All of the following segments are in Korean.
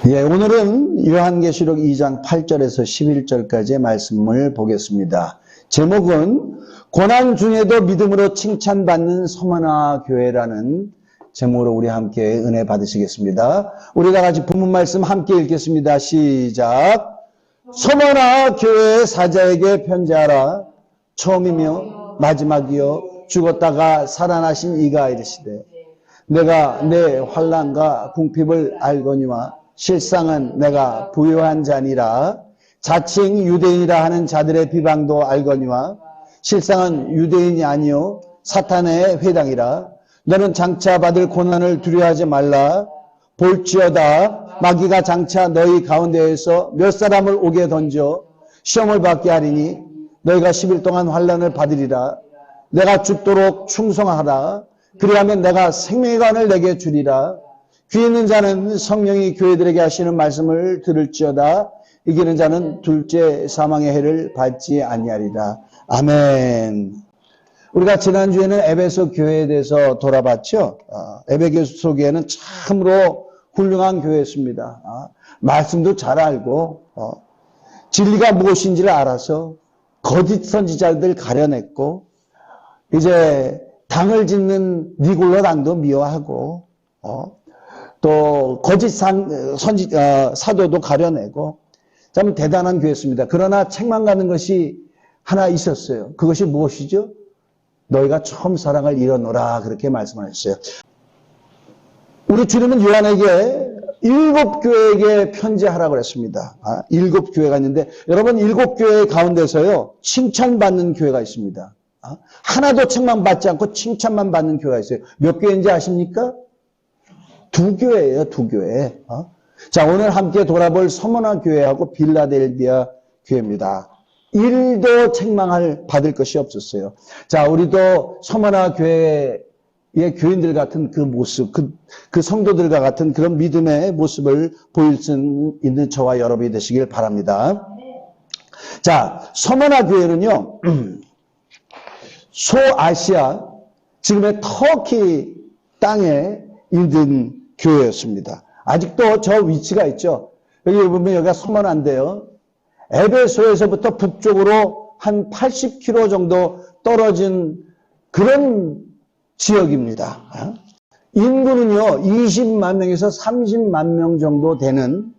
예, 오늘은 요한계시록 2장 8절에서 11절까지의 말씀을 보겠습니다. 제목은 고난 중에도 믿음으로 칭찬받는 서머나 교회라는 제목으로 우리 함께 은혜 받으시겠습니다. 우리 다 같이 본문 말씀 함께 읽겠습니다. 시작. 서머나 교회의 사자에게 편지하라. 처음이며 마지막이요 죽었다가 살아나신 이가 이르시되 내가 내 환난과 궁핍을 알거니와 실상은 내가 부요한 자니라. 자칭 유대인이라 하는 자들의 비방도 알거니와 실상은 유대인이 아니요 사탄의 회당이라. 너는 장차 받을 고난을 두려워하지 말라. 볼지어다 마귀가 장차 너희 가운데에서 몇 사람을 오게 던져 시험을 받게 하리니 너희가 10일 동안 환난을 받으리라. 내가 죽도록 충성하라. 그리하면 내가 생명의 관을 내게 주리라. 귀 있는 자는 성령이 교회들에게 하시는 말씀을 들을지어다. 이기는 자는 둘째 사망의 해를 받지 아니하리라. 아멘. 우리가 지난주에는 에베소 교회에 대해서 돌아봤죠. 에베소 교회는 참으로 훌륭한 교회였습니다. 말씀도 잘 알고 진리가 무엇인지를 알아서 거짓 선지자들 가려냈고 이제 당을 짓는 니골로 당도 미워하고 또 거짓 사도도 가려내고 참 대단한 교회였습니다. 그러나 책망 가는 것이 하나 있었어요. 그것이 무엇이죠? 너희가 처음 사랑을 잃어놓으라 그렇게 말씀하셨어요. 우리 주님은 요한에게 7교회에게 편지하라고 그랬습니다. 7교회가 있는데 여러분 7교회 가운데서요 칭찬받는 교회가 있습니다. 하나도 책망받지 않고 칭찬만 받는 교회가 있어요. 몇 교회인지 아십니까? 2교회예요. 2교회. 자, 오늘 함께 돌아볼 서머나 교회하고 빌라델비아 교회입니다. 1도 책망을 받을 것이 없었어요. 자, 우리도 서머나 교회의 교인들 같은 그 모습, 그 성도들과 같은 그런 믿음의 모습을 보일 수 있는 저와 여러분이 되시길 바랍니다. 자, 서머나 교회는요, 소아시아, 지금의 터키 땅에 있는 교회였습니다. 아직도 저 위치가 있죠. 여기 보면 여기가 서머나인데요. 에베소에서부터 북쪽으로 한 80km 정도 떨어진 그런 지역입니다. 인구는요, 20만 명에서 30만 명 정도 되는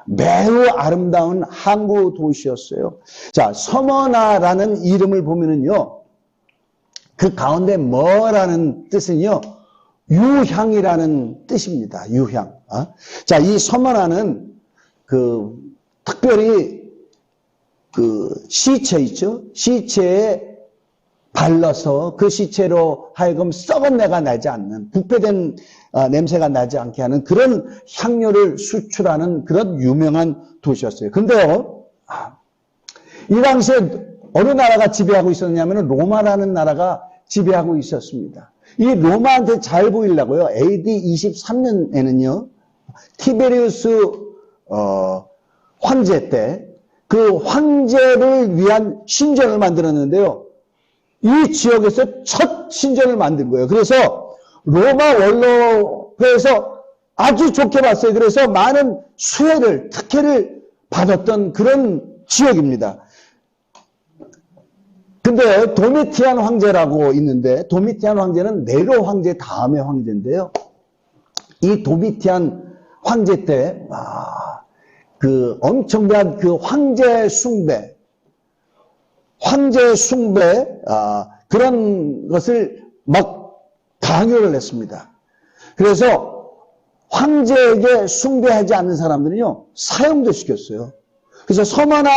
매우 아름다운 항구 도시였어요. 자, 서머나라는 이름을 보면은요, 그 가운데 뭐라는 뜻은요, 유향이라는 뜻입니다. 유향. 자, 이 서머나는 특별히 시체 있죠? 시체에 발라서 그 시체로 하여금 썩은 내가 나지 않는, 부패된 냄새가 나지 않게 하는 그런 향료를 수출하는 그런 유명한 도시였어요. 근데요, 이 당시에 어느 나라가 지배하고 있었냐면 로마라는 나라가 지배하고 있었습니다. 이 로마한테 잘 보이려고요. AD 23년에는요. 티베리우스 황제 때 그 황제를 위한 신전을 만들었는데요. 이 지역에서 첫 신전을 만든 거예요. 그래서 로마 원로회에서 아주 좋게 봤어요. 그래서 많은 수혜를, 특혜를 받았던 그런 지역입니다. 근데 도미티안 황제라고 있는데 도미티안 황제는 네로 황제 다음의 황제인데요. 이 도미티안 황제 때 엄청난 황제 숭배 그런 것을 막 강요를 했습니다. 그래서 황제에게 숭배하지 않는 사람들은요 사형도 시켰어요. 그래서 서머나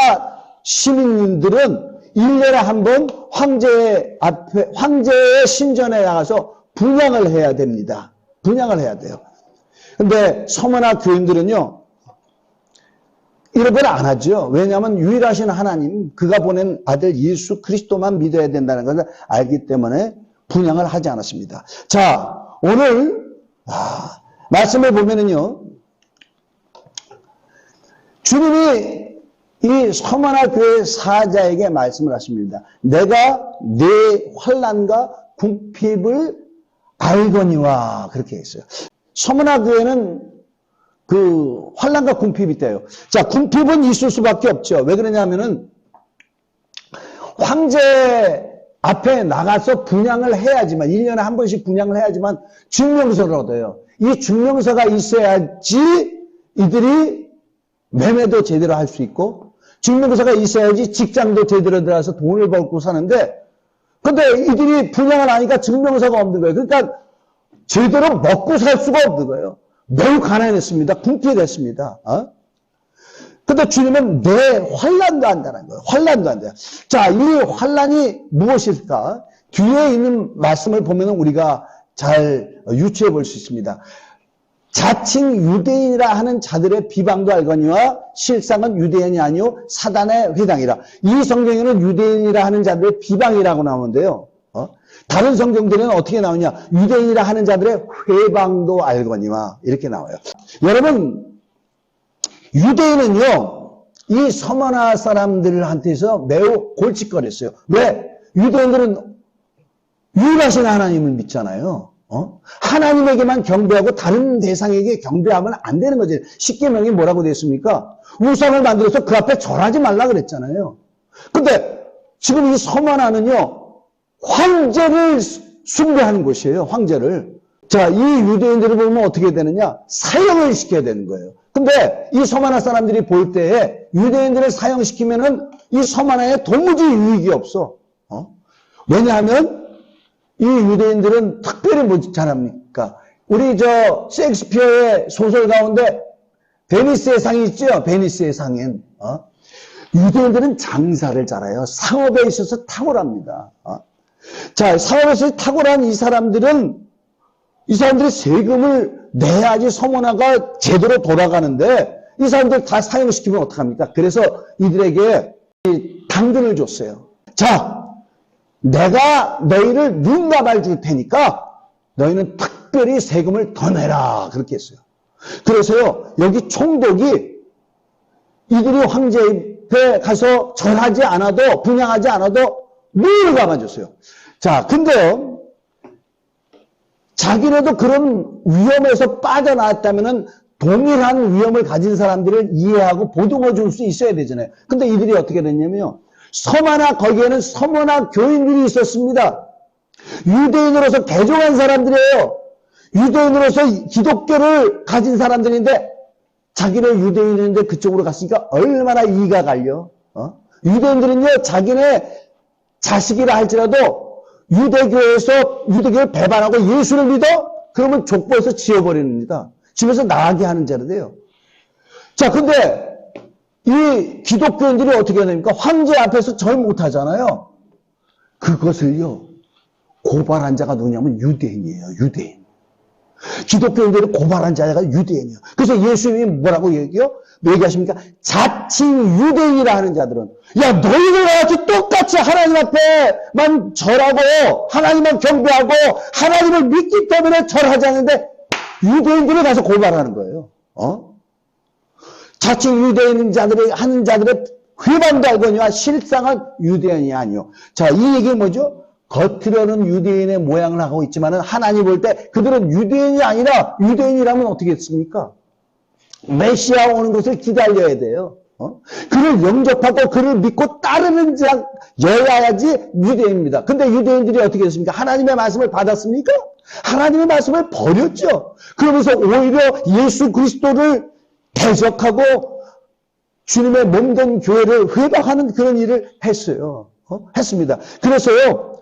시민들은 1년에 한 번 황제의 신전에 나가서 분향을 해야 됩니다. 분향을 해야 돼요. 근데 서머나 교인들은요, 이런 걸 안 하죠. 왜냐하면 유일하신 하나님, 그가 보낸 아들 예수 그리스도만 믿어야 된다는 것을 알기 때문에 분향을 하지 않았습니다. 자, 오늘, 말씀을 보면은요, 주님이 이 서머나 교회 사자에게 말씀을 하십니다. 내가 내 환난과 궁핍을 알거니와 그렇게 했어요. 서머나 교회는 그 환난과 궁핍이 있대요. 자, 궁핍은 있을 수밖에 없죠. 왜 그러냐면은 황제 앞에 나가서 분향을 해야지만 1년에 한 번씩 분향을 해야지만 증명서를 얻어요. 이 증명서가 있어야지 이들이 매매도 제대로 할 수 있고 증명서가 있어야지 직장도 제대로 들어가서 돈을 벌고 사는데 근데 이들이 분양을 하니까 증명서가 없는 거예요. 그러니까 제대로 먹고 살 수가 없는 거예요. 매우 가난했습니다. 궁핍했습니다. 근데 주님은 내 환난도 한다는 거예요. 환난도 한다. 자, 이 환난이 무엇일까? 뒤에 있는 말씀을 보면 우리가 잘 유추해 볼 수 있습니다. 자칭 유대인이라 하는 자들의 비방도 알거니와 실상은 유대인이 아니요 사단의 회당이라. 이 성경에는 유대인이라 하는 자들의 비방이라고 나오는데요. 다른 성경들은 어떻게 나오냐? 유대인이라 하는 자들의 회방도 알거니와 이렇게 나와요. 여러분, 유대인은요, 이 서머나 사람들한테서 매우 골칫거렸어요. 왜? 유대인들은 유일하신 하나님을 믿잖아요. 하나님에게만 경배하고 다른 대상에게 경배하면 안 되는 거지. 십계명이 뭐라고 되어 있습니까? 우상을 만들어서 그 앞에 절하지 말라 그랬잖아요. 근데 지금 이 서머나는요, 황제를 숭배하는 곳이에요. 황제를. 자, 이 유대인들을 보면 어떻게 되느냐? 사형을 시켜야 되는 거예요. 근데 이 서머나 사람들이 볼 때에 유대인들을 사형시키면은 이 서머나에 도무지 유익이 없어. 왜냐하면 이 유대인들은 특별히 뭐 잘합니까? 우리 셰익스피어의 소설 가운데 베니스의 상이 있죠? 베니스의 상엔. 유대인들은 장사를 잘해요. 상업에 있어서 탁월합니다. 자, 사업에서 탁월한 이 사람들이 세금을 내야지 서머나가 제대로 돌아가는데 이 사람들 다 사형시키면 어떡합니까? 그래서 이들에게 당근을 줬어요. 자, 내가 너희를 눈가발 줄 테니까 너희는 특별히 세금을 더 내라. 그렇게 했어요. 그래서요, 여기 총독이 이들이 황제 앞에 가서 절하지 않아도, 분양하지 않아도 늘 감아줬어요. 자, 근데요, 자기네도 그런 위험에서 빠져나왔다면은 동일한 위험을 가진 사람들을 이해하고 보듬어 줄 수 있어야 되잖아요. 근데 이들이 어떻게 됐냐면요. 거기에는 서머나 교인들이 있었습니다. 유대인으로서 개종한 사람들이에요. 유대인으로서 기독교를 가진 사람들인데 자기네 유대인인데 그쪽으로 갔으니까 얼마나 이가 갈려. 유대인들은요, 자기네 자식이라 할지라도 유대교를 배반하고 예수를 믿어? 그러면 족보에서 지워버립니다. 집에서 나가게 하는 자로 돼요. 자, 근데 이 기독교인들이 어떻게 하냐니까 황제 앞에서 절 못하잖아요. 그것을요, 고발한 자가 누구냐면 유대인이에요. 유대인. 기독교인들을 고발한 자가 유대인이에요. 그래서 예수님이 뭐라고 얘기하십니까? 자칭 유대인이라 하는 자들은, 야, 너희들 같이 똑같이 하나님 앞에만 절하고 하나님만 경배하고 하나님을 믿기 때문에 절하지 않는데 유대인들을 가서 고발하는 거예요. 자칭 유대인 하는 자들의 회방도 알거니와 실상은 유대인이 아니요. 자, 이 얘기는 뭐죠? 겉으로는 유대인의 모양을 하고 있지만은 하나님 볼 때 그들은 유대인이 아니라 유대인이라면 어떻게 했습니까? 메시아 오는 것을 기다려야 돼요. 그를 영접하고 그를 믿고 따르는 자여야지 유대인입니다. 근데 유대인들이 어떻게 했습니까? 하나님의 말씀을 받았습니까? 하나님의 말씀을 버렸죠. 그러면서 오히려 예수 그리스도를 대적하고 주님의 몸된 교회를 회박하는 그런 일을 했어요. 했습니다. 그래서요,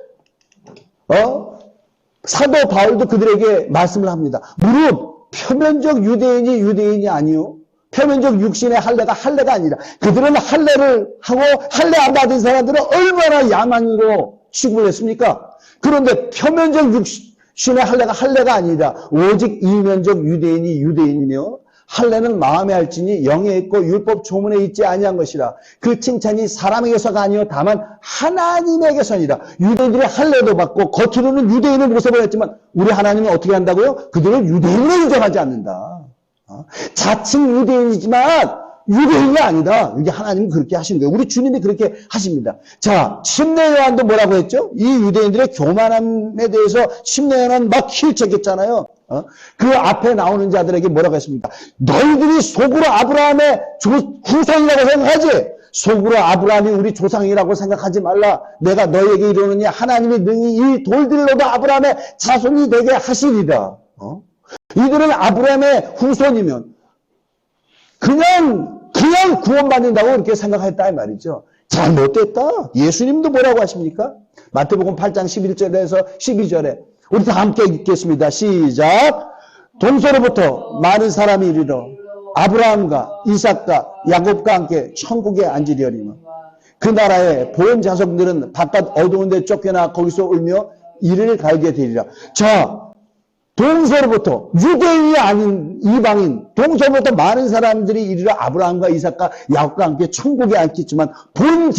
사도 바울도 그들에게 말씀을 합니다. 무릇 표면적 유대인이 아니요. 표면적 육신의 할례가 아니라 그들은 할례를 하고 할례 안 받은 사람들은 얼마나 야만으로 취급을 했습니까? 그런데 표면적 육신의 할례가 아니라 오직 이면적 유대인이 유대인이며 할례는 마음에 할지니 영에 있고 율법 조문에 있지 아니한 것이라. 그 칭찬이 사람에게서가 아니요 다만 하나님에게서니라. 유대인들이 할례도 받고 겉으로는 유대인의 모습을 했지만 우리 하나님은 어떻게 한다고요? 그들을 유대인으로 인정하지 않는다. 자칭 유대인이지만 유대인이 아니다. 이게 하나님은 그렇게 하시는 거예요. 우리 주님이 그렇게 하십니다. 자, 심내 요한도 뭐라고 했죠? 이 유대인들의 교만함에 대해서 심내 요한은 막 힐책했잖아요. 그 앞에 나오는 자들에게 뭐라고 했습니까? 너희들이 속으로 아브라함의 후손이라고 생각하지? 속으로 아브라함이 우리 조상이라고 생각하지 말라. 내가 너희에게 이르노니 하나님이 능히 이 돌들로도 아브라함의 자손이 되게 하시리라. 이들은 아브라함의 후손이면 그냥 구원받는다고 그렇게 생각했다 이 말이죠. 잘못됐다. 예수님도 뭐라고 하십니까? 마태복음 8장 11절에서 12절에 우리 다 함께 읽겠습니다. 시작. 동서로부터 많은 사람이 이르러 아브라함과 이삭과 야곱과 함께 천국에 앉으려니와 그 나라의 본 자손들은 바깥 어두운 데 쫓겨나 거기서 울며 이를 갈게 되리라. 자, 동서로부터 유대인이 아닌 이방인 동서로부터 많은 사람들이 이르러 아브라함과 이삭과 야곱과 함께 천국에 앉겠지만 본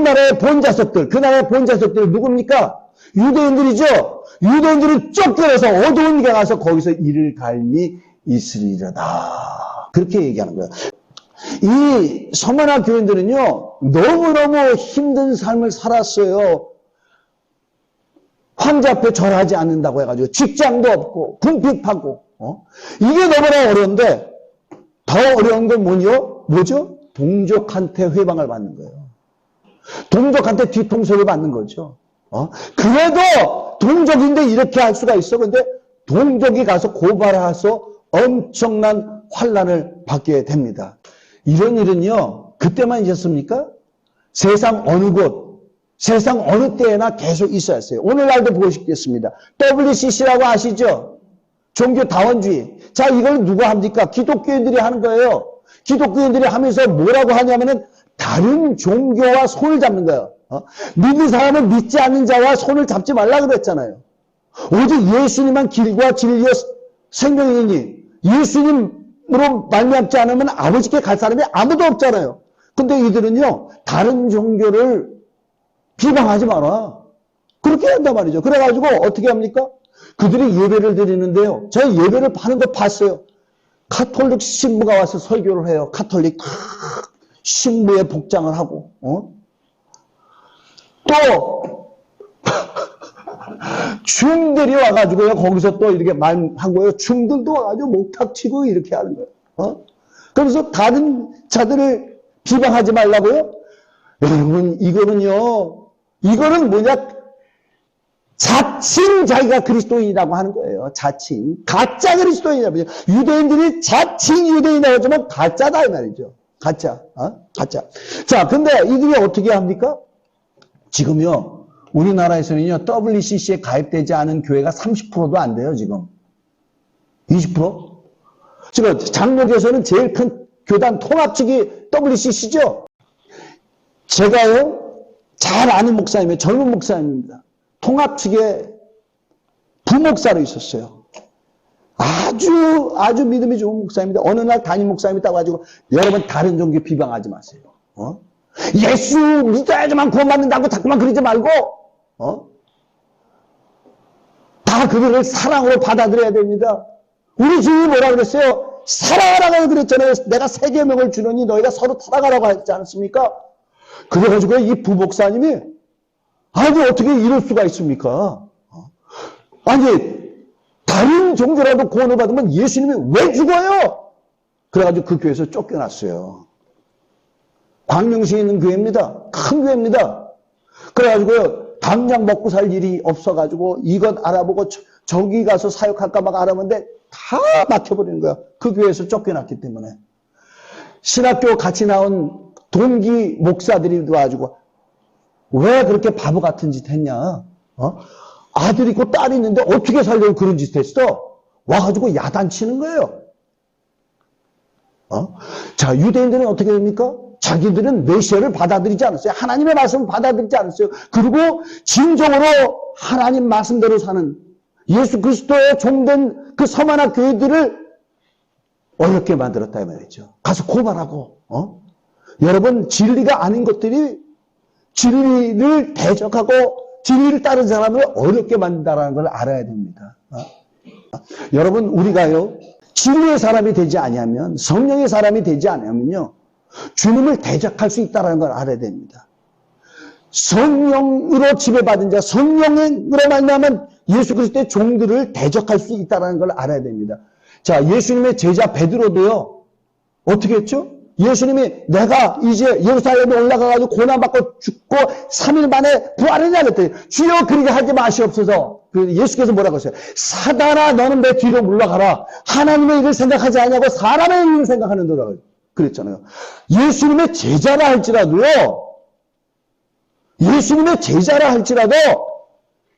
나라의 본 자손들, 그 나라의 본 자손들이 누굽니까? 유대인들이죠. 유대인들은 쫓겨나서 어두운 데 가서 거기서 이를 갈미 있으리라다. 그렇게 얘기하는 거예요. 이 서머나 교인들은요, 너무너무 힘든 삶을 살았어요. 황제 앞에 절하지 않는다고 해가지고 직장도 없고 궁핍하고 이게 너무나 어려운데 더 어려운 건 뭐죠? 동족한테 회방을 받는 거예요. 동족한테 뒤통수를 받는 거죠. 그래도 동족인데 이렇게 할 수가 있어. 근데 동족이 가서 고발해서 엄청난 환난을 받게 됩니다. 이런 일은요, 그때만 있었습니까? 세상 어느 곳, 세상 어느 때에나 계속 있어야 해요. 오늘날도 보시겠습니다. WCC라고 아시죠? 종교다원주의. 자, 이걸 누가 합니까? 기독교인들이 하는 거예요. 기독교인들이 하면서 뭐라고 하냐면은 다른 종교와 손을 잡는 거예요. 믿는 사람은 믿지 않는 자와 손을 잡지 말라 그랬잖아요. 오직 예수님만 길과 진리와 생명이니 예수님으로 말미암지 않으면 아버지께 갈 사람이 아무도 없잖아요. 근데 이들은요, 다른 종교를 비방하지 마라. 그렇게 한단 말이죠. 그래가지고 어떻게 합니까? 그들이 예배를 드리는데요. 제가 예배를 하는 거 봤어요. 카톨릭 신부가 와서 설교를 해요. 카톨릭 신부의 복장을 하고. 또 중들이 와가지고요. 거기서 또 이렇게 말한 거예요. 중들도 와가지고 목탁 치고 이렇게 하는 거예요. 그래서 다른 자들을 비방하지 말라고요? 여러분, 이거는 뭐냐? 자칭 자기가 그리스도인이라고 하는 거예요. 자칭. 가짜 그리스도인이라고. 유대인들이 자칭 유대인이라고 하지만 가짜다 이 말이죠. 가짜. 가짜. 자, 근데 이들이 어떻게 합니까? 지금요, 우리나라에서는요, WCC에 가입되지 않은 교회가 30%도 안 돼요, 지금. 20%? 지금 장로교에서는 제일 큰 교단 통합 측이 WCC죠? 제가요, 잘 아는 목사님이에요. 젊은 목사님입니다. 통합 측에 부목사로 있었어요. 아주 믿음이 좋은 목사입니다. 어느 날 담임 목사님이 따가지고 여러분 다른 종교 비방하지 마세요. 예수 믿어야지만 구원받는다고 자꾸만 그러지 말고 다 그들을 사랑으로 받아들여야 됩니다. 우리 주님이 뭐라 그랬어요? 사랑하라고 그랬잖아요. 내가 세 계명을 주노니 너희가 서로 사랑하라고 했지 않습니까? 그래가지고 이 부목사님이 아니 어떻게 이럴 수가 있습니까? 아니 다른 종교라도 구원을 받으면 예수님이 왜 죽어요? 그래가지고 그 교회에서 쫓겨났어요. 광명시에 있는 교회입니다. 큰 교회입니다. 그래가지고요 당장 먹고 살 일이 없어가지고 이것 알아보고 저기 가서 사역할까 막 알아보는데 다 막혀버리는 거야. 그 교회에서 쫓겨났기 때문에. 신학교 같이 나온 동기 목사들이 와가지고 왜 그렇게 바보 같은 짓 했냐? 아들 있고 딸이 있는데 어떻게 살려고 그런 짓 했어? 와가지고 야단치는 거예요. 자, 유대인들은 어떻게 됩니까? 자기들은 메시아를 받아들이지 않았어요. 하나님의 말씀을 받아들이지 않았어요. 그리고 진정으로 하나님 말씀대로 사는 예수 그리스도의 종된 그 서만한 교회들을 어렵게 만들었다 이 말이죠. 가서 고발하고 여러분 진리가 아닌 것들이 진리를 대적하고 진리를 따르는 사람을 어렵게 만든다는 걸 알아야 됩니다. 여러분 우리가요 진리의 사람이 되지 아니하면 성령의 사람이 되지 않으면요 주님을 대적할 수 있다는 걸 알아야 됩니다. 성령으로 지배받은 자, 성령으로 말미암아 예수 그리스도의 종들을 대적할 수 있다는 걸 알아야 됩니다. 자, 예수님의 제자 베드로도요, 어떻게 했죠? 예수님이 내가 이제 예루살렘에 올라가가지고 고난받고 죽고 3일 만에 부활하냐 그랬더니 주여 그렇게 하지 마시옵소서. 예수께서 뭐라고 했어요? 사단아 너는 내 뒤로 물러가라. 하나님의 일을 생각하지 않냐고 사람의 일을 생각하는도라 그랬잖아요. 예수님의 제자라 할지라도요, 예수님의 제자라 할지라도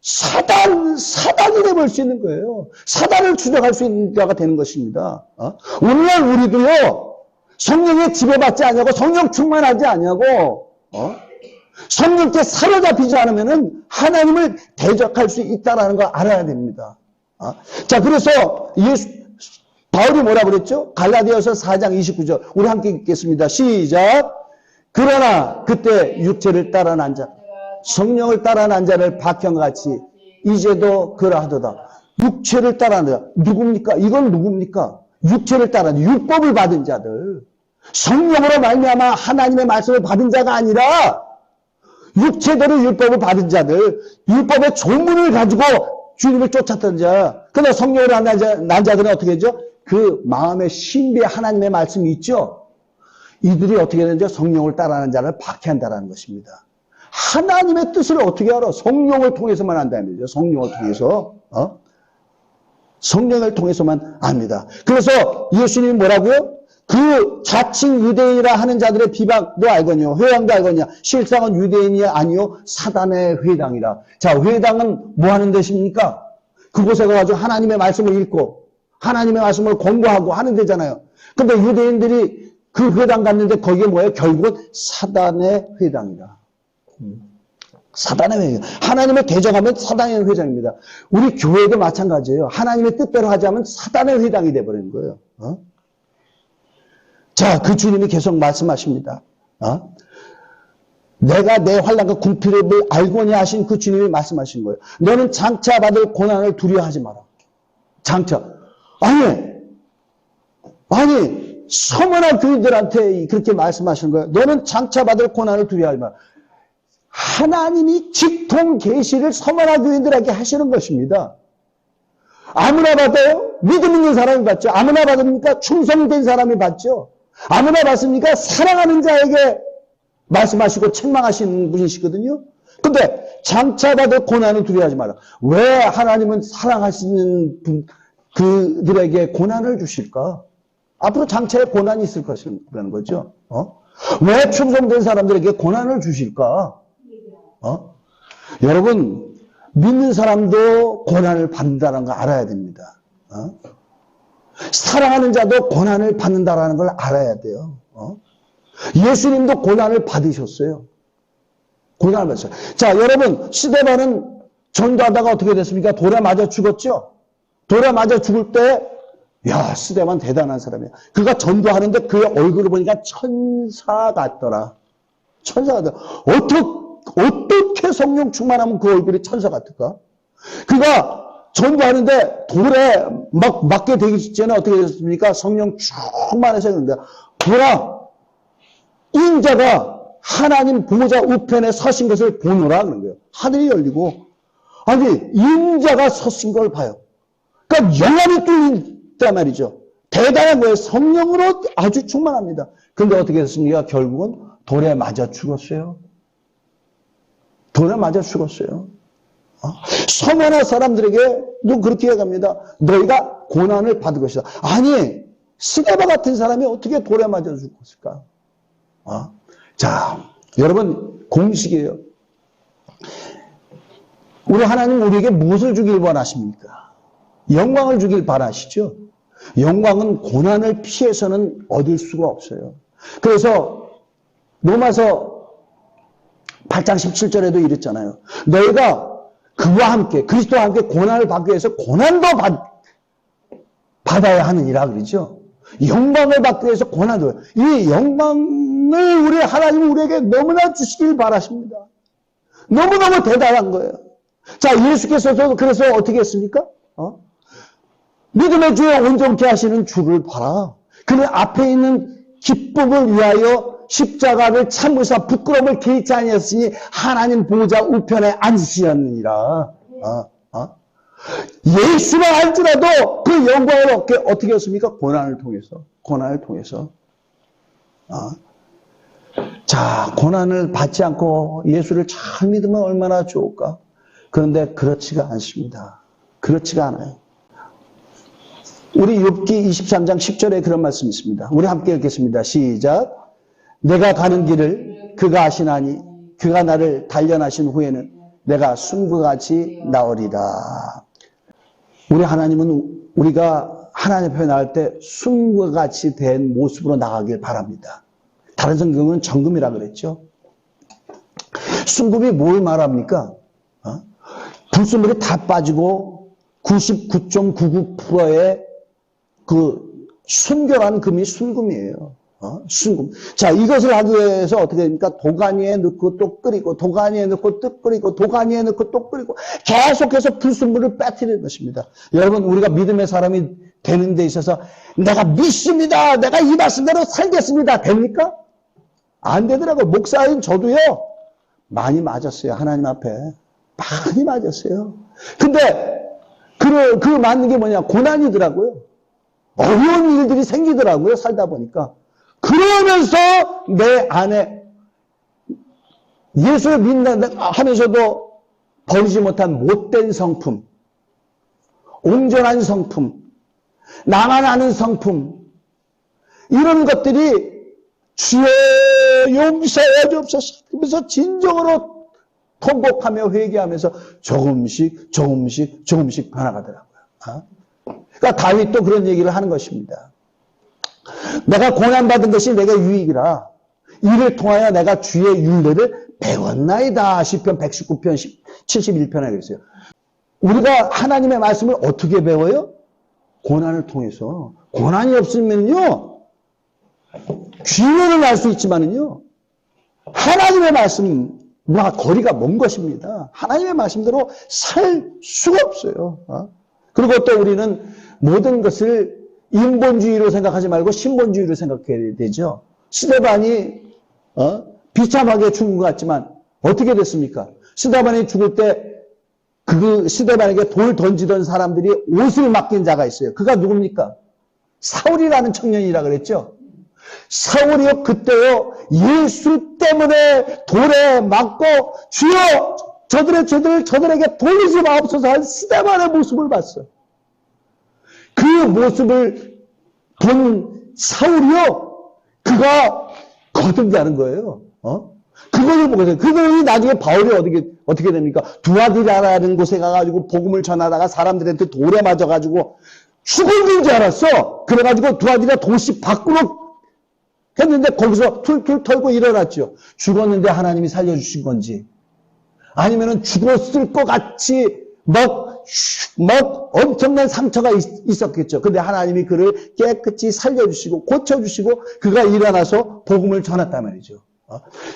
사단이 되볼 수 있는 거예요. 사단을 추적할 수 있는 자가 되는 것입니다. 오늘날 우리도요, 성령에 지배받지 않냐고, 성령 충만하지 않냐고, 성령께 사로잡히지 않으면은 하나님을 대적할 수 있다는 걸 알아야 됩니다. 자, 그래서 바울이 뭐라 그랬죠? 갈라디아서 4장 29절. 우리 함께 읽겠습니다. 시작. 그러나 그때 육체를 따라 난 자, 성령을 따라 난 자를 박형같이 이제도 그러하도다. 육체를 따라 난 자. 누굽니까? 이건 누굽니까? 육체를 따라 율법을 받은 자들. 성령으로 말미암아 하나님의 말씀을 받은 자가 아니라 육체대로 율법을 받은 자들, 율법의 조문을 가지고 주님을 쫓았던 자. 그러나 성령으로 난 자들은 어떻게 하죠? 그 마음의 신비의 하나님의 말씀이 있죠. 이들이 어떻게 되는지 성령을 따라하는 자를 박해한다는 것입니다. 하나님의 뜻을 어떻게 알아? 성령을 통해서만 안다는 거죠. 성령을 통해서. 성령을 통해서만 압니다. 그래서 예수님이 뭐라고요? 그 자칭 유대인이라 하는 자들의 비방도 알거니와 회당도 알거니와 실상은 유대인이 아니요 사단의 회당이라. 자, 회당은 뭐 하는 데십니까? 그곳에 가서 하나님의 말씀을 읽고 하나님의 말씀을 공부하고 하는 데잖아요. 근데 유대인들이 그 회당 갔는데 거기에 뭐예요? 결국은 사단의 회당이라. 사단의 회장. 하나님의 대적하면 사단의 회장입니다. 우리 교회도 마찬가지예요. 하나님의 뜻대로 하지 않으면 사단의 회당이 되어버리는 거예요. 자, 그 주님이 계속 말씀하십니다. 내가 내 환난과 궁핍을 알고니 하신 그 주님이 말씀하신 거예요. 너는 장차 받을 고난을 두려워하지 마라. 장차. 아니 서머나 교인들한테 그렇게 말씀하시는 거예요. 너는 장차 받을 고난을 두려워하지 마라. 하나님이 직통 계시를 서머나 교인들에게 하시는 것입니다. 아무나 받아요? 믿음 있는 사람이 받죠. 아무나 받습니까? 충성된 사람이 받죠. 아무나 받습니까? 사랑하는 자에게 말씀하시고 책망하시는 분이시거든요. 근데 장차 받을 고난을 두려워하지 마라. 왜 하나님은 사랑하시는 그들에게 고난을 주실까? 앞으로 장차에 고난이 있을 것이라는 거죠. 왜 충성된 사람들에게 고난을 주실까? 여러분, 믿는 사람도 고난을 받는다는 걸 알아야 됩니다. 사랑하는 자도 고난을 받는다는 걸 알아야 돼요. 예수님도 고난을 받으셨어요. 고난을 받으셨어요. 자, 여러분, 스데반은 전도하다가 어떻게 됐습니까? 돌에 맞아 죽었죠? 돌에 맞아 죽을 때, 야, 스데반 대단한 사람이야. 그가 전도하는데 그의 얼굴을 보니까 천사 같더라. 천사 같더라. 어떻게 성령 충만하면 그 얼굴이 천사 같을까? 그가 전도하는데 돌에 막 맞게 되기 전에 어떻게 됐습니까? 성령 충만해서 그런데 보라, 인자가 하나님 보호자 우편에 서신 것을 보노라 그런 거예요. 하늘이 열리고 아니 인자가 서신 걸 봐요. 그러니까 영안이 뚫린단 말이죠. 대단한 거예요. 성령으로 아주 충만합니다. 근데 어떻게 됐습니까? 결국은 돌에 맞아 죽었어요. 돌에 맞아 죽었어요. 서머나 사람들에게도 그렇게 얘기합니다. 너희가 고난을 받을 것이다. 아니, 스데반 같은 사람이 어떻게 돌에 맞아 죽었을까? 자, 여러분, 공식이에요. 우리 하나님 우리에게 무엇을 주길 원하십니까? 영광을 주길 바라시죠? 영광은 고난을 피해서는 얻을 수가 없어요. 그래서 로마서 8장 17절에도 이랬잖아요. 너희가 그와 함께 그리스도와 함께 고난을 받기 위해서 고난도 받아야 하느니라 그러죠. 영광을 받기 위해서 고난도. 이 영광을 우리 하나님 우리에게 너무나 주시길 바라십니다. 너무너무 대단한 거예요. 자, 예수께서도 그래서 어떻게 했습니까? 믿음의 주에 온전케 하시는 주를 봐라. 그는 앞에 있는 기쁨을 위하여 십자가를 참으사 부끄러움을 개의치 아니하였으니 하나님 보좌 우편에 앉으시었느니라. 예수만 할지라도 그 영광을 어떻게 했습니까? 고난을 통해서. 자, 고난을 받지 않고 예수를 잘 믿으면 얼마나 좋을까? 그런데 그렇지가 않습니다. 그렇지가 않아요. 우리 욥기 23장 10절에 그런 말씀이 있습니다. 우리 함께 읽겠습니다. 시작. 내가 가는 길을 그가 아시나니 그가 나를 단련하신 후에는 내가 숨과 같이 나으리라. 우리 하나님은 우리가 하나님 앞에 나갈 때 숨과 같이 된 모습으로 나가길 바랍니다. 다른 성경은 정금이라 그랬죠. 순금이 뭘 말합니까? 불순물이 다 빠지고 99.99%의 그 순결한 금이 순금이에요. 순금. 자, 이것을 하기 위해서 어떻게 됩니까? 도가니에 넣고 또 끓이고, 도가니에 넣고 또 끓이고, 도가니에 넣고 또 끓이고, 계속해서 불순물을 빠뜨리는 것입니다. 여러분, 우리가 믿음의 사람이 되는 데 있어서 내가 믿습니다. 내가 이 말씀대로 살겠습니다. 됩니까? 안 되더라고요. 목사인 저도요, 많이 맞았어요. 하나님 앞에. 많이 맞았어요. 근데, 그 맞는 게 뭐냐? 고난이더라고요. 어려운 일들이 생기더라고요. 살다 보니까. 그러면서 내 안에 예수를 믿는다 하면서도 버리지 못한 못된 성품, 옹졸한 성품, 나만 아는 성품, 이런 것들이 주여 용서해 주옵소서 하면서 진정으로 통곡하며 회개하면서 조금씩 변화가더라고요. 그러니까 다윗도 그런 얘기를 하는 것입니다. 내가 고난받은 것이 내가 유익이라 이를 통하여 내가 주의 율례를 배웠나이다. 시편 119편 71편에 그랬어요. 우리가 하나님의 말씀을 어떻게 배워요? 고난을 통해서. 고난이 없으면요, 귀로는 알 수 있지만은요, 하나님의 말씀과 거리가 먼 것입니다. 하나님의 말씀대로 살 수가 없어요. 그리고 또 우리는 모든 것을 인본주의로 생각하지 말고 신본주의로 생각해야 되죠. 스데반이 비참하게 죽은 것 같지만 어떻게 됐습니까? 스데반이 죽을 때 그 스데반에게 돌 던지던 사람들이 옷을 맡긴 자가 있어요. 그가 누굽니까? 사울이라는 청년이라 그랬죠. 사울이요, 그때요, 예수 때문에 돌에 맞고 주여 저들에게 돌리지 마옵소서 한 스데반의 모습을 봤어요. 그 모습을 본 사울이요, 그가 거듭나는 거예요. 그걸 보고서 그들이 나중에 바울이 어떻게 됩니까? 두아디라라는 곳에 가가지고 복음을 전하다가 사람들한테 돌에 맞아가지고 죽은 줄 알았어. 그래가지고 두아디라 도시 밖으로 했는데 거기서 툴툴 털고 일어났죠. 죽었는데 하나님이 살려주신 건지, 아니면은 죽었을 것 같이 막 엄청난 상처가 있었겠죠. 근데 하나님이 그를 깨끗이 살려주시고 고쳐주시고 그가 일어나서 복음을 전했단 말이죠.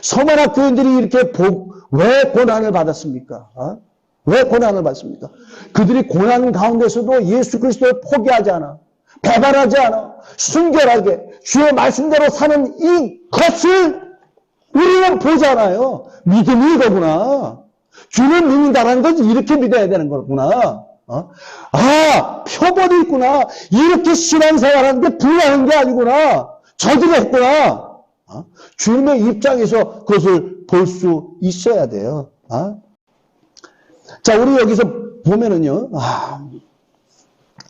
서머나 교인들이 이렇게 왜 고난을 받았습니까? 왜 고난을 받습니까? 그들이 고난 가운데서도 예수 그리스도를 포기하지 않아, 배반하지 않아, 순결하게 주의 말씀대로 사는 이것을 우리는 보잖아요. 믿음이 이거구나. 주는 믿는다라는 건 이렇게 믿어야 되는 거구나. 표본이 있구나. 이렇게 신앙생활하는 게 불가한 게 아니구나. 저들이 했구나. 주님의 입장에서 그것을 볼 수 있어야 돼요. 자, 우리 여기서 보면은요,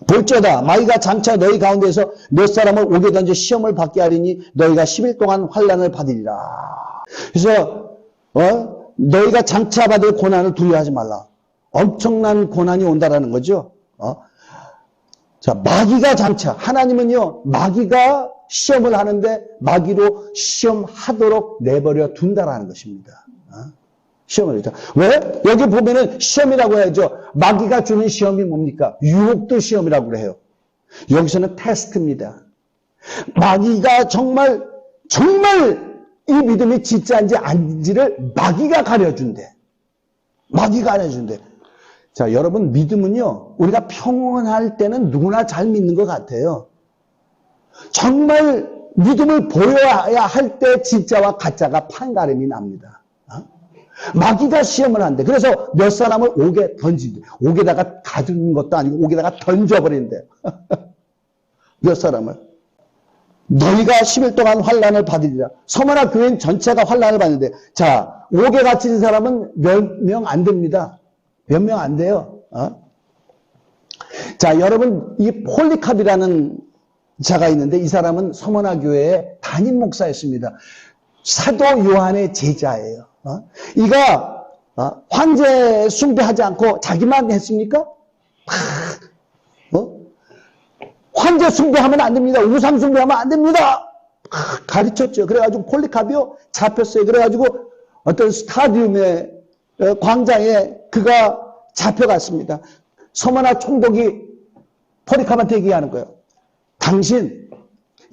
볼지어다 마귀가 장차 너희 가운데서 몇 사람을 오게 던져 시험을 받게 하리니 너희가 10일 동안 환난을 받으리라. 그래서 너희가 장차 받을 고난을 두려워하지 말라. 엄청난 고난이 온다라는 거죠. 자, 마귀가 장차, 하나님은요, 마귀가 시험을 하는데 마귀로 시험하도록 내버려 둔다라는 것입니다. 시험을 했죠. 왜? 여기 보면은 시험이라고 해야죠. 마귀가 주는 시험이 뭡니까? 유혹도 시험이라고 해요. 여기서는 테스트입니다. 마귀가 정말 이 믿음이 진짜인지 아닌지를 마귀가 가려준대. 마귀가 가려준대. 자, 여러분, 믿음은요, 우리가 평온할 때는 누구나 잘 믿는 것 같아요. 정말 믿음을 보여야 할 때 진짜와 가짜가 판가름이 납니다. 마귀가 시험을 한대. 그래서 몇 사람을 옥에 던진대. 옥에다가 가두는 것도 아니고 옥에다가 던져버린대. 몇 사람을. 너희가 10일 동안 환난을 받으리라. 서머나 교인 전체가 환난을 받는데, 자, 옥에 갇힌 사람은 몇 명 안 됩니다. 몇 명 안 돼요. 자, 여러분, 이 폴리캅이라는 자가 있는데, 이 사람은 서머나 교회의 담임 목사였습니다. 사도 요한의 제자예요. 이가 황제 숭배하지 않고 자기만 했습니까? 황제 숭배하면 안 됩니다. 우상 숭배하면 안 됩니다. 가르쳤죠. 그래가지고 폴리캅이요 잡혔어요. 그래가지고 어떤 스타디움의 광장에 그가 잡혀갔습니다. 서머나 총독이 폴리캅한테 얘기하는 거예요. 당신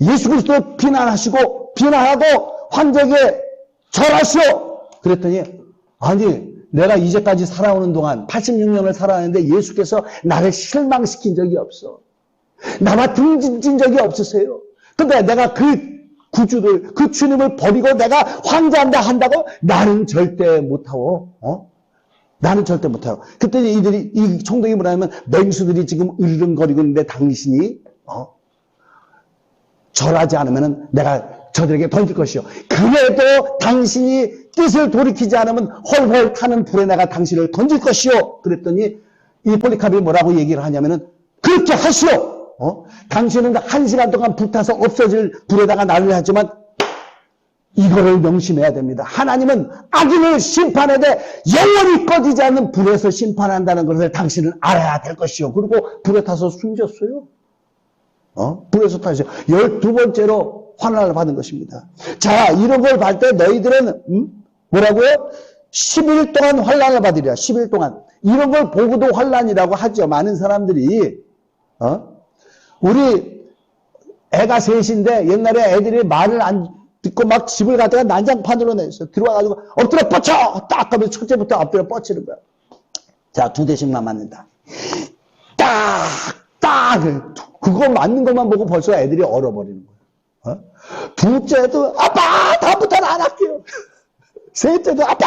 예수 그리스도 비난하시고 비난하고 황제에게 절하시오. 그랬더니 아니 내가 이제까지 살아오는 동안 86년을 살아왔는데 예수께서 나를 실망시킨 적이 없어. 나와 등진 적이 없으세요. 근데 내가 그 구주를 그 주님을 버리고 내가 황제한다 한다고 나는 절대 못하고 나는 절대 못하고. 그때 이들이 이 총독이 뭐냐면 맹수들이 지금 으르렁거리고 있는데 당신이 절하지 않으면 내가 저들에게 던질 것이요. 그래도 당신이 뜻을 돌이키지 않으면 헐헐 타는 불에 내가 당신을 던질 것이요. 그랬더니 이 폴리캅이 뭐라고 얘기를 하냐면은 그렇게 하시오. 당신은 1시간 동안 불타서 없어질 불에다가 나를 하지만 이거를 명심해야 됩니다. 하나님은 악인을 심판하되 영원히 꺼지지 않는 불에서 심판한다는 것을 당신은 알아야 될 것이요. 그리고 불에 타서 숨졌어요. 불에서 타서 12번째로 환난을 받은 것입니다. 자, 이런 걸 볼 때 너희들은 뭐라고요? 10일 동안 환난을 받으리라. 10일 동안. 이런 걸 보고도 환난이라고 하죠. 많은 사람들이 우리 애가 셋인데 옛날에 애들이 말을 안 듣고 막 집을 갔다가 난장판으로 냈어요. 들어와가지고 엎드려 뻗쳐! 딱 하면 첫째부터 엎드려 뻗치는 거야. 자, 2대씩만 맞는다. 딱! 그거 맞는 것만 보고 벌써 애들이 얼어버리는 거야. 둘째도 아빠! 다음부터는 안 할게요. 셋째도 아빠!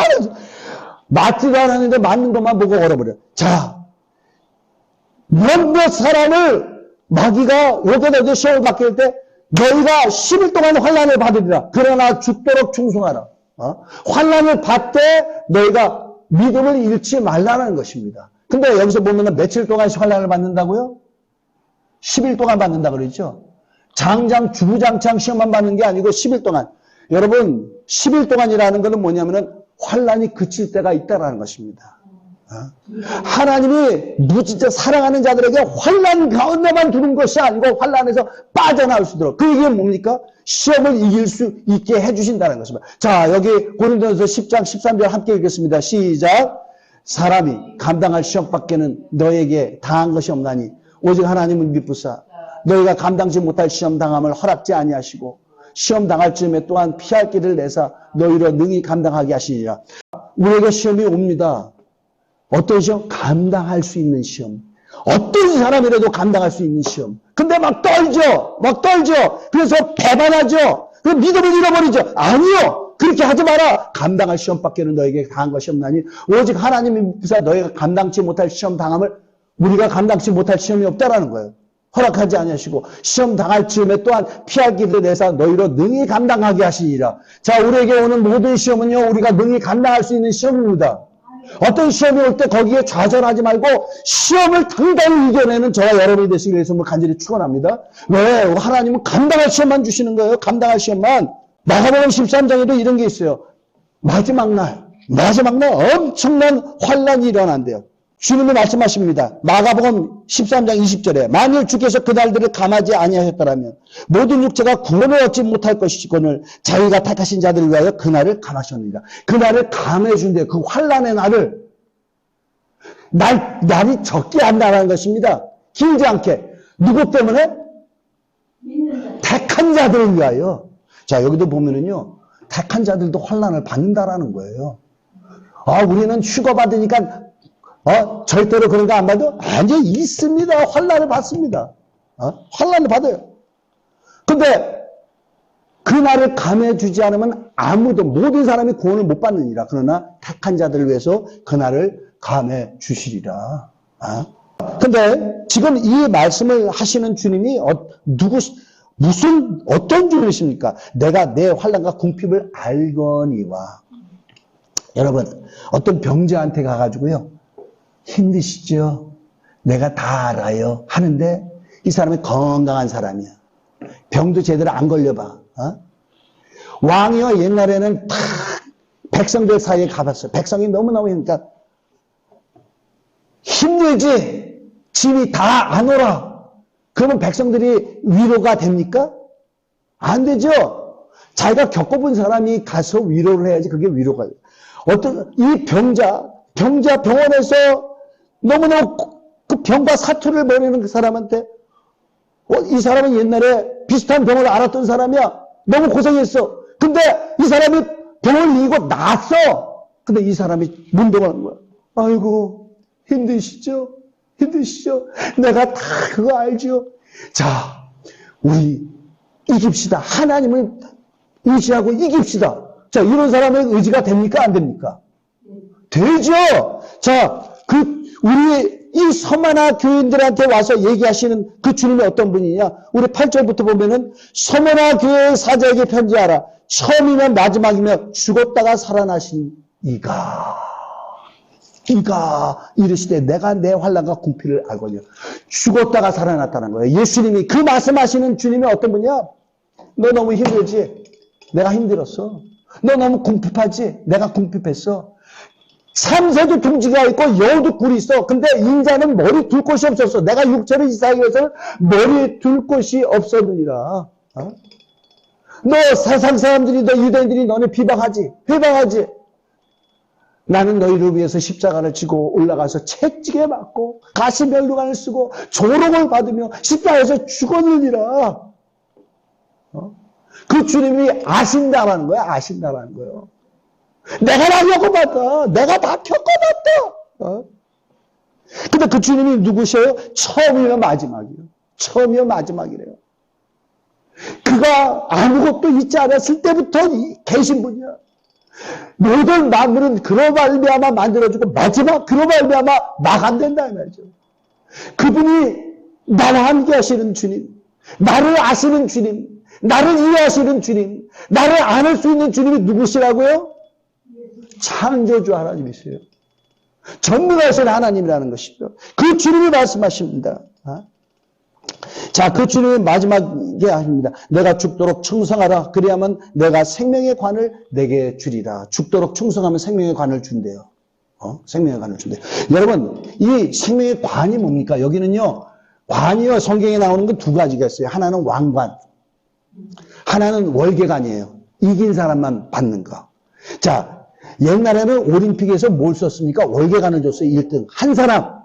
맞지도 않았는데 맞는 것만 보고 얼어버려. 자, 몇몇 사람을 마귀가 오더라도 시험을 받게 할 때 너희가 10일 동안 환난을 받으리라. 그러나 죽도록 충성하라. 환난을 받되 너희가 믿음을 잃지 말라는 것입니다. 근데 여기서 보면 며칠 동안 환난을 받는다고요? 10일 동안 받는다 그러죠. 장장 주구장창 시험만 받는 게 아니고 10일 동안. 여러분 10일 동안이라는 것은 뭐냐면은 환난이 그칠 때가 있다라는 것입니다. 하나님이 진짜 사랑하는 자들에게 환난 가운데만 두는 것이 아니고 환난에서 빠져나올 수 있도록. 그 얘기는 뭡니까? 시험을 이길 수 있게 해주신다는 것입니다. 자, 여기 고린도전서 10장 13절 함께 읽겠습니다. 시작. 사람이 감당할 시험밖에는 너에게 당한 것이 없나니 오직 하나님은 미쁘사 너희가 감당지 못할 시험 당함을 허락지 아니하시고 시험 당할 즈음에 또한 피할 길을 내사 너희로 능히 감당하게 하시니라. 우리에게 시험이 옵니다. 어떤 시험? 감당할 수 있는 시험. 어떤 사람이라도 감당할 수 있는 시험. 근데 막 떨죠. 그래서 배반하죠. 그 믿음을 잃어버리죠. 아니요. 그렇게 하지 마라. 감당할 시험밖에는 너에게 당한 것이 없나니 오직 하나님이 미쁘사 너희가 감당치 못할 시험 당함을 우리가 감당치 못할 시험이 없다라는 거예요. 허락하지 아니하시고 시험 당할 즈음에 또한 피할 길을 내사 너희로 능히 감당하게 하시니라. 자, 우리에게 오는 모든 시험은요 우리가 능히 감당할 수 있는 시험입니다. 어떤 시험이 올 때 거기에 좌절하지 말고 시험을 당당히 이겨내는 저와 여러분이 되시기 위해서 간절히 축원합니다. 왜? 하나님은 감당할 시험만 주시는 거예요. 감당할 시험만. 마가복음 13장에도 이런 게 있어요. 마지막 날 엄청난 환난이 일어난대요. 주님이 말씀하십니다. 마가복음 13장 20절에 만일 주께서 그날들을 감하지 아니하셨더라면 모든 육체가 구원을 얻지 못할 것이거늘 자기가 택하신 자들을 위하여 그날을 감하셨느니라. 그날을 감해준대요. 그 환난의 날을 날이 적게 한다는 것입니다. 길지 않게. 누구 때문에? 택한 자들을 위하여. 자, 여기도 보면은요 택한 자들도 환난을 받는다라는 거예요. 우리는 휴가 받으니까 절대로 그런 거 안 받아? 아니, 있습니다. 환난을 받습니다. 환난을 받아요. 근데 날을 감해주지 않으면 아무도, 모든 사람이 구원을 못 받느니라. 그러나 택한 자들을 위해서 그 날을 감해주시리라. 근데 지금 이 말씀을 하시는 주님이 어떤 주님이십니까? 내가 내 환난과 궁핍을 알거니와. 여러분, 어떤 병자한테 가가지고요, 힘드시죠? 내가 다 알아요. 하는데 이 사람이 건강한 사람이야. 병도 제대로 안 걸려봐. 왕이요, 옛날에는 탁 백성들 사이에 가봤어요. 백성이 너무너무 힘드니까 힘들지? 짐이 다 안 오라. 그러면 백성들이 위로가 됩니까? 안 되죠. 자기가 겪어본 사람이 가서 위로를 해야지 그게 위로가 돼요. 이 병자 병원에서 너무너무 그 병과 사투를 벌이는 그 사람한테, 이 사람은 옛날에 비슷한 병을 앓았던 사람이야. 너무 고생했어. 근데 이 사람이 병을 이기고 나았어. 근데 이 사람이 문동하는 거야. 아이고, 힘드시죠? 내가 다 그거 알죠? 자, 우리 이깁시다. 하나님을 의지하고 이깁시다. 자, 이런 사람의 의지가 됩니까? 안 됩니까? 되죠? 자, 우리 이 서머나 교인들한테 와서 얘기하시는 그 주님이 어떤 분이냐? 우리 8절부터 보면은 서머나 교회 사자에게 편지하라. 처음이면 마지막이며 죽었다가 살아나신 이가 이르시되 내가 내 환난과 궁핍을 알거니와. 죽었다가 살아났다는 거예요. 예수님이, 그 말씀하시는 주님이 어떤 분이야? 너 너무 힘들지? 내가 힘들었어. 너 너무 궁핍하지? 내가 궁핍했어. 참새도 둥지가 있고 여우도 굴이 있어. 근데 인자는 머리 둘 곳이 없었어. 내가 육체를 이사하기 위해서는 머리 둘 곳이 없었느니라. 너 세상 사람들이, 너 유대인들이 너네 비방하지? 회방하지? 나는 너희를 위해서 십자가를 지고 올라가서 채찍에 맞고 가시면류관을 쓰고 조롱을 받으며 십자가에서 죽었느니라. 그 주님이 아신다라는 거야. 아신다라는 거예요. 내가 다 겪어봤다. 내가 다 겪어봤다. 근데 그 주님이 누구셔요? 처음이며 마지막이에요. 처음이며 마지막이래요. 그가 아무것도 있지 않았을 때부터 계신 분이야. 모든 만물은 그로 말미암아 만들어주고 마지막 그로 말미암아 마감된다 이 말이죠. 그분이 나와 함께 하시는 주님, 나를 아시는 주님, 나를 이해하시는 주님, 나를 안을 수 있는 주님이 누구시라고요? 창조주 하나님이세요. 전능하신 하나님이라는 것이죠. 그 주님이 말씀하십니다. 자, 그 주님이 마지막에 하십니다. 내가 죽도록 충성하라. 그래야만 내가 생명의 관을 내게 주리라. 죽도록 충성하면 생명의 관을 준대요. 생명의 관을 준대요. 여러분, 이 생명의 관이 뭡니까? 여기는요, 관이요, 성경에 나오는 건 두 가지가 있어요. 하나는 왕관, 하나는 월계관이에요. 이긴 사람만 받는 거. 자, 옛날에는 올림픽에서 뭘 썼습니까? 월계관을 줬어요. 1등. 한 사람.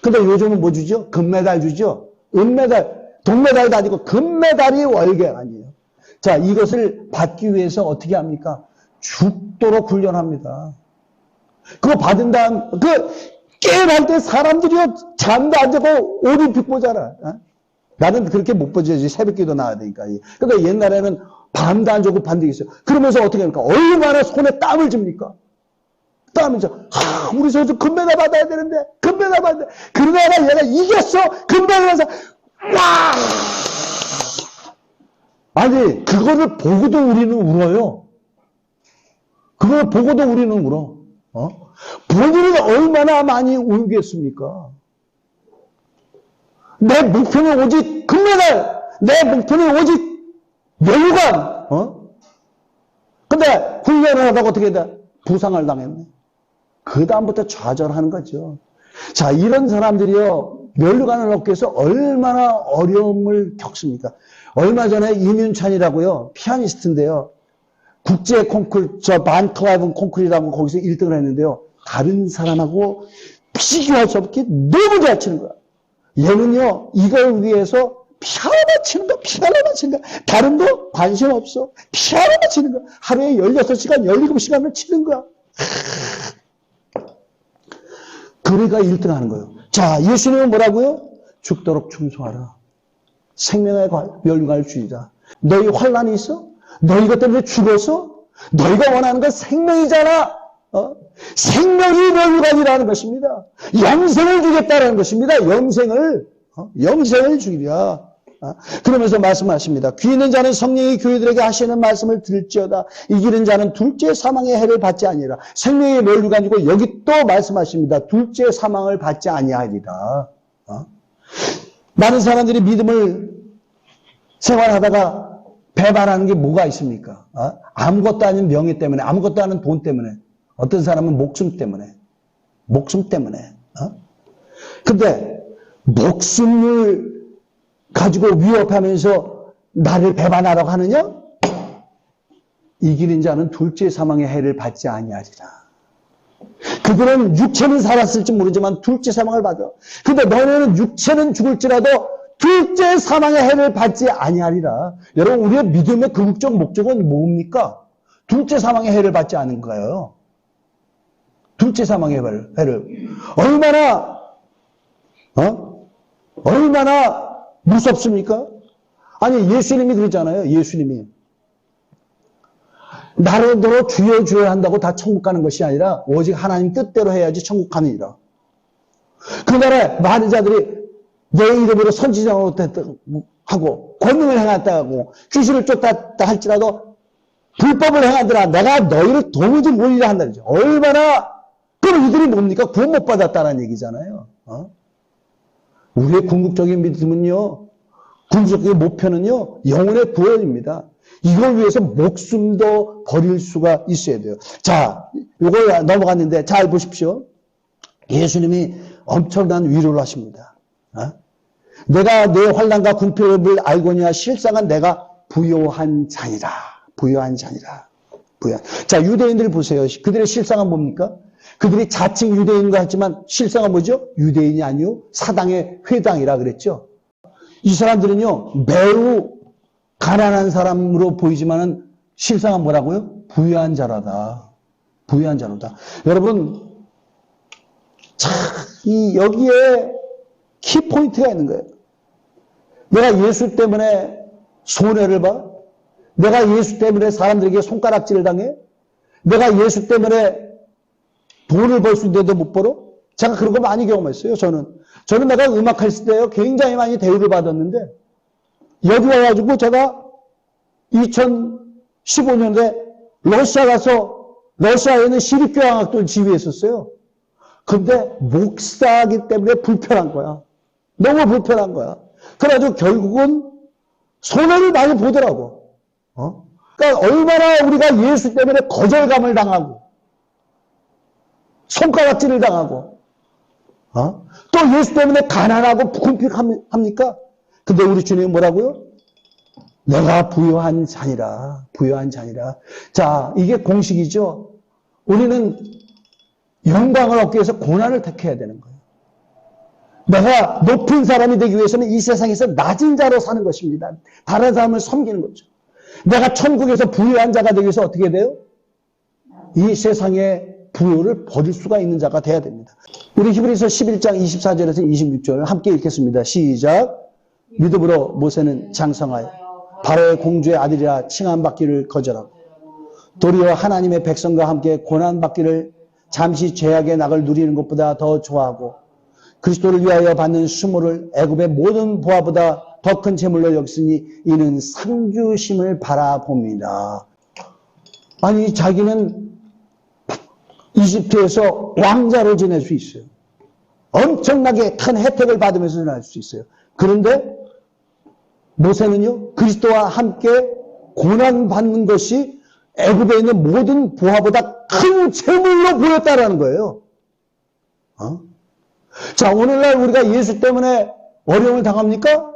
근데 요즘은 뭐 주죠? 금메달 주죠? 은메달, 동메달도 아니고 금메달이 월계관이에요. 자, 이것을 받기 위해서 어떻게 합니까? 죽도록 훈련합니다. 그거 받은 다음, 게임할 때 사람들이요, 잠도 안 자고 올림픽 보잖아. 나는 그렇게 못 보지. 새벽기도 나와야 되니까. 그러니까 옛날에는 밤도 안 자고 반드시 있어요. 그러면서 어떻게 합니까? 얼마나 손에 땀을 줍니까? 땀을 줘. 우리 선수 금메달 받아야 되는데, 금메달 받아야 돼. 그러다가 얘가 이겼어! 금메달 받아서, 와! 아니, 그거를 보고도 우리는 울어요. 그걸 보고도 우리는 울어. 본인은 얼마나 많이 울겠습니까? 내 목표는 오직 금메달! 내 목표는 오직 면류관! 근데 훈련을 하다가 어떻게 돼? 부상을 당했네. 그 다음부터 좌절하는 거죠. 자, 이런 사람들이요, 면류관을 얻기 위해서 얼마나 어려움을 겪습니까? 얼마 전에 이윤찬이라고요, 피아니스트인데요, 국제 콩쿨, 반클라이븐 콩쿨이라고 거기서 1등을 했는데요, 다른 사람하고 비교할 수 없게 너무 잘 치는 거야. 얘는요, 이걸 위해서 피아노만 치는 거야. 피아노만 치는 거야. 다른 거 관심 없어. 피아노만 치는 거야. 하루에 16시간, 17시간을 치는 거야. 그러니까 1등 하는 거예요. 자, 예수님은 뭐라고요? 죽도록 충성하라. 생명의 면류관을 주리라. 너희 환난이 있어? 너 이것 때문에 죽어서? 너희가 원하는 건 생명이잖아. 생명이 멸류관이라는 것입니다. 영생을 주겠다라는 것입니다. 영생을 주리라. 그러면서 말씀하십니다. 귀 있는 자는 성령이 교회들에게 하시는 말씀을 들을지어다. 이기는 자는 둘째 사망의 해를 받지 아니하리라. 생명의 멸류관이고 여기 또 말씀하십니다. 둘째 사망을 받지 아니하리라. 많은 사람들이 믿음을 생활하다가 배반하는 게 뭐가 있습니까? 아무것도 아닌 명예 때문에, 아무것도 아닌 돈 때문에, 어떤 사람은 목숨 때문에. 근데 목숨을 가지고 위협하면서 나를 배반하라고 하느냐? 이기는 자는 둘째 사망의 해를 받지 아니하리라. 그들은 육체는 살았을지 모르지만 둘째 사망을 받아. 근데 너네는 육체는 죽을지라도 둘째 사망의 해를 받지 아니하리라. 여러분, 우리의 믿음의 궁극적 목적은 뭡니까? 둘째 사망의 해를 받지 않은 거예요. 둘째 사망의 해를. 얼마나 무섭습니까? 아니, 예수님이 그러잖아요. 예수님이. 나름대로 주여 한다고 다 천국 가는 것이 아니라 오직 하나님 뜻대로 해야지 천국 가느니라. 그날에 많은 자들이 내 이름으로 선지자로 하고 권능을 행했다고 귀신을 쫓았다 할지라도 불법을 행하더라 내가 너희를 도무지 몰리라 한다는 거죠. 얼마나 그럼 이들이 뭡니까? 구원 못 받았다는 얘기잖아요. 우리의 궁극적인 믿음은요, 궁극적인 목표는요, 영혼의 구원입니다. 이걸 위해서 목숨도 버릴 수가 있어야 돼요. 자, 이걸 넘어갔는데 잘 보십시오. 예수님이 엄청난 위로를 하십니다. 내가 내 환난과 궁핍을 알고냐 실상은 내가 부요한 자니라. 자, 유대인들 보세요. 그들의 실상은 뭡니까? 그들이 자칭 유대인 같지만 실상은 뭐죠? 유대인이 아니요 사당의 회당이라 그랬죠. 이 사람들은요 매우 가난한 사람으로 보이지만은 실상은 뭐라고요? 부유한 자라다. 여러분, 참 여기에 키포인트가 있는 거예요. 내가 예수 때문에 손해를 봐? 내가 예수 때문에 사람들에게 손가락질을 당해? 내가 예수 때문에 돈을 벌 수 있는데도 못 벌어? 제가 그런 거 많이 경험했어요, 저는 내가 음악했을 때요, 굉장히 많이 대우를 받았는데, 여기 와가지고 제가 2015년에 러시아 가서, 러시아에 있는 시립교향악도를 지휘했었어요. 근데 목사이기 때문에 불편한 거야. 너무 불편한 거야. 그래가지고 결국은 손해를 많이 보더라고. 그러니까 얼마나 우리가 예수 때문에 거절감을 당하고, 손가락질을 당하고, 또 예수 때문에 가난하고 궁핍합니까? 근데 우리 주님은 뭐라고요? 내가 부요한 자니라. 자, 이게 공식이죠. 우리는 영광을 얻기 위해서 고난을 택해야 되는 거예요. 내가 높은 사람이 되기 위해서는 이 세상에서 낮은 자로 사는 것입니다. 다른 사람을 섬기는 거죠. 내가 천국에서 부유한 자가 되기 위해서 어떻게 돼요? 이 세상의 부요를 버릴 수가 있는 자가 돼야 됩니다. 우리 히브리서 11장 24절에서 26절 함께 읽겠습니다. 시작. 믿음으로 모세는 장성하여 바로의 공주의 아들이라 칭함받기를 거절하고 도리어 하나님의 백성과 함께 고난받기를 잠시 죄악의 낙을 누리는 것보다 더 좋아하고 그리스도를 위하여 받는 수모를 애굽의 모든 보화보다 더 큰 재물로 여겼으니 이는 상주심을 바라봅니다. 아니, 자기는 이집트에서 왕자로 지낼 수 있어요. 엄청나게 큰 혜택을 받으면서 지낼 수 있어요. 그런데 모세는요, 그리스도와 함께 고난받는 것이 애굽에 있는 모든 보화보다 큰 재물로 보였다라는 거예요. 자, 오늘날 우리가 예수 때문에 어려움을 당합니까?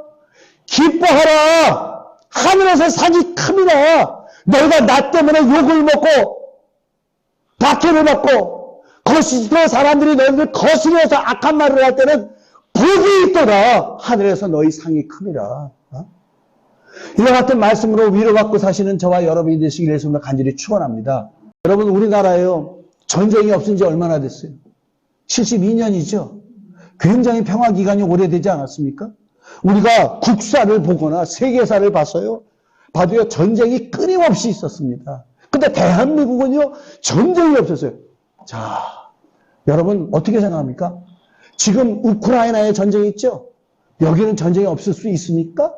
기뻐하라! 하늘에서 상이 큽니다. 너희가 나 때문에 욕을 먹고 박해를 받고 거시기로 사람들이 너희를 거스려서 악한 말을 할 때는 복이 있도다. 하늘에서 너희 상이 큽니다. 이와 같은 말씀으로 위로받고 사시는 저와 여러분이 되시기를 예수님으로 간절히 축원합니다. 여러분, 우리나라에요, 전쟁이 없은 지 얼마나 됐어요? 72년이죠. 굉장히 평화기간이 오래되지 않았습니까? 우리가 국사를 보거나 세계사를 봤어요. 봐도요, 전쟁이 끊임없이 있었습니다. 근데 대한민국은요, 전쟁이 없었어요. 자, 여러분, 어떻게 생각합니까? 지금 우크라이나에 전쟁이 있죠? 여기는 전쟁이 없을 수 있습니까?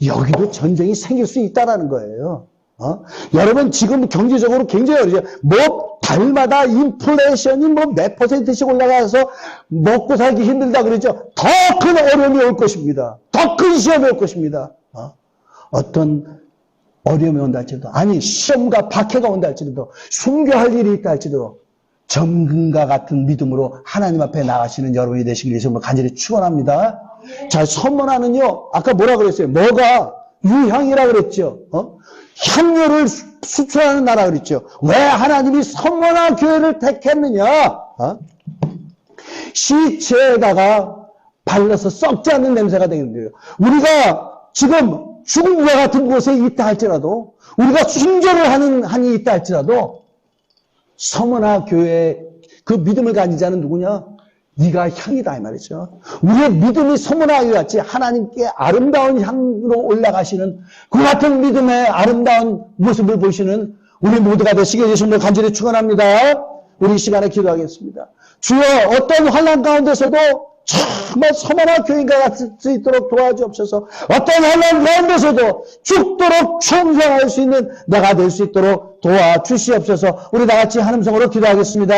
여기도 전쟁이 생길 수 있다는 거예요. 여러분, 지금 경제적으로 굉장히 어려워요. 뭐, 달마다 인플레이션이 뭐 몇 %씩 올라가서 먹고 살기 힘들다 그러죠? 더 큰 어려움이 올 것입니다. 더 큰 시험이 올 것입니다. 어떤 어려움이 온다 할지라도, 아니, 시험과 박해가 온다 할지라도, 순교할 일이 있다 할지라도, 점금과 같은 믿음으로 하나님 앞에 나가시는 여러분이 되시길 위해서 간절히 축원합니다. 자, 선문화는요, 아까 뭐라 그랬어요? 뭐가 유향이라 그랬죠? 향료를 수출하는 나라 그랬죠? 왜 하나님이 선문화 교회를 택했느냐? 시체에다가 발라서 썩지 않는 냄새가 되는 거예요. 우리가 지금 죽음과 같은 곳에 있다 할지라도, 우리가 순교를 하는 한이 있다 할지라도, 서머나 교회의 그 믿음을 가진 자는 누구냐? 네가 향이다 이 말이죠. 우리의 믿음이 서머나와 같이 하나님께 아름다운 향으로 올라가시는 그 같은 믿음의 아름다운 모습을 보시는 우리 모두가 되시게 해주심을 간절히 축원합니다. 우리 이 시간에 기도하겠습니다. 주여, 어떤 환난 가운데서도 정말 서머나 교인과 같을 수 있도록 도와주옵소서. 어떤 환난 가운데서도 죽도록 충성할 수 있는 내가 될 수 있도록 도와주시옵소서. 우리 다 같이 한 음성으로 기도하겠습니다.